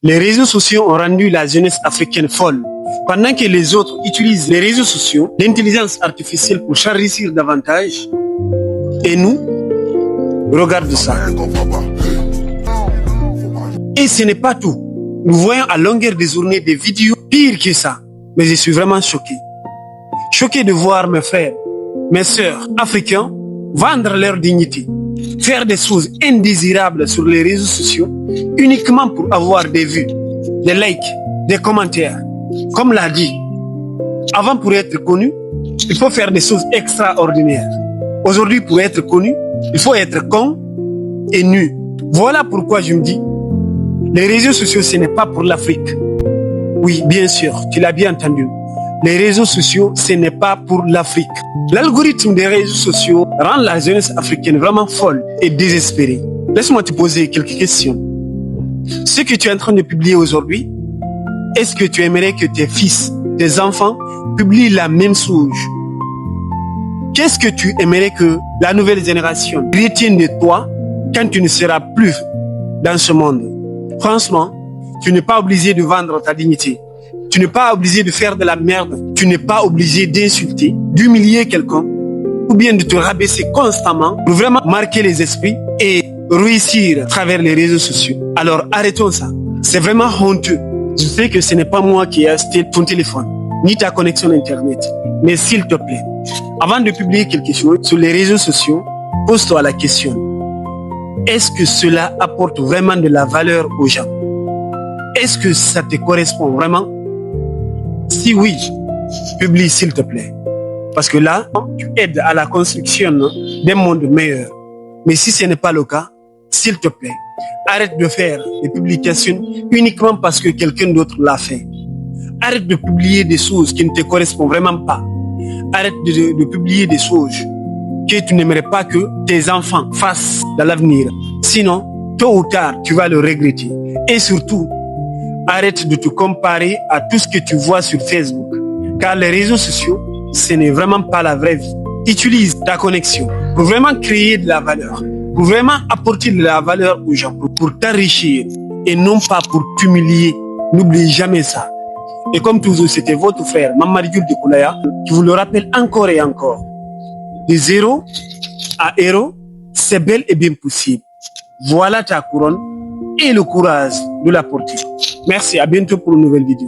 Les réseaux sociaux ont rendu la jeunesse africaine folle. Pendant que les autres utilisent les réseaux sociaux, l'intelligence artificielle pour s'enrichir davantage, et nous, regarde ça. Et ce n'est pas tout. Nous voyons à longueur de journée des vidéos pires que ça. Mais je suis vraiment choqué. Choqué de voir mes frères, mes sœurs africains vendre leur dignité, faire des choses indésirables sur les réseaux sociaux uniquement pour avoir des vues, des likes, des commentaires. Comme l'a dit, avant pour être connu, il faut faire des choses extraordinaires. Aujourd'hui, pour être connu, il faut être con et nu. Voilà pourquoi je me dis, les réseaux sociaux, ce n'est pas pour l'Afrique. Oui, bien sûr, tu l'as bien entendu. Les réseaux sociaux, ce n'est pas pour l'Afrique. L'algorithme des réseaux sociaux rend la jeunesse africaine vraiment folle et désespérée. Laisse-moi te poser quelques questions. Ce que tu es en train de publier aujourd'hui, est-ce que tu aimerais que tes fils, tes enfants publient la même chose? Qu'est-ce que tu aimerais que la nouvelle génération retienne de toi quand tu ne seras plus dans ce monde? Franchement, tu n'es pas obligé de vendre ta dignité. Tu n'es pas obligé de faire de la merde. Tu n'es pas obligé d'insulter, d'humilier quelqu'un ou bien de te rabaisser constamment pour vraiment marquer les esprits et réussir à travers les réseaux sociaux. Alors arrêtons ça. C'est vraiment honteux. Je sais que ce n'est pas moi qui ai acheté ton téléphone, ni ta connexion Internet. Mais s'il te plaît, avant de publier quelque chose sur les réseaux sociaux, pose-toi la question. Est-ce que cela apporte vraiment de la valeur aux gens? Est-ce que ça te correspond vraiment? Si oui, publie s'il te plaît. Parce que là, tu aides à la construction d'un monde meilleur. Mais si ce n'est pas le cas, s'il te plaît, arrête de faire des publications uniquement parce que quelqu'un d'autre l'a fait. Arrête de publier des choses qui ne te correspondent vraiment pas. Arrête de publier des choses que tu n'aimerais pas que tes enfants fassent dans l'avenir. Sinon, tôt ou tard, tu vas le regretter. Et surtout, arrête de te comparer à tout ce que tu vois sur Facebook. Car les réseaux sociaux, ce n'est vraiment pas la vraie vie. Utilise ta connexion pour vraiment créer de la valeur, pour vraiment apporter de la valeur aux gens, pour t'enrichir et non pas pour t'humilier. N'oublie jamais ça. Et comme toujours, c'était votre frère, Mamadi Diop de Koulaya, qui vous le rappelle encore et encore. De zéro à héros, c'est bel et bien possible. Voilà ta couronne et le courage de la porter. Merci, à bientôt pour une nouvelle vidéo.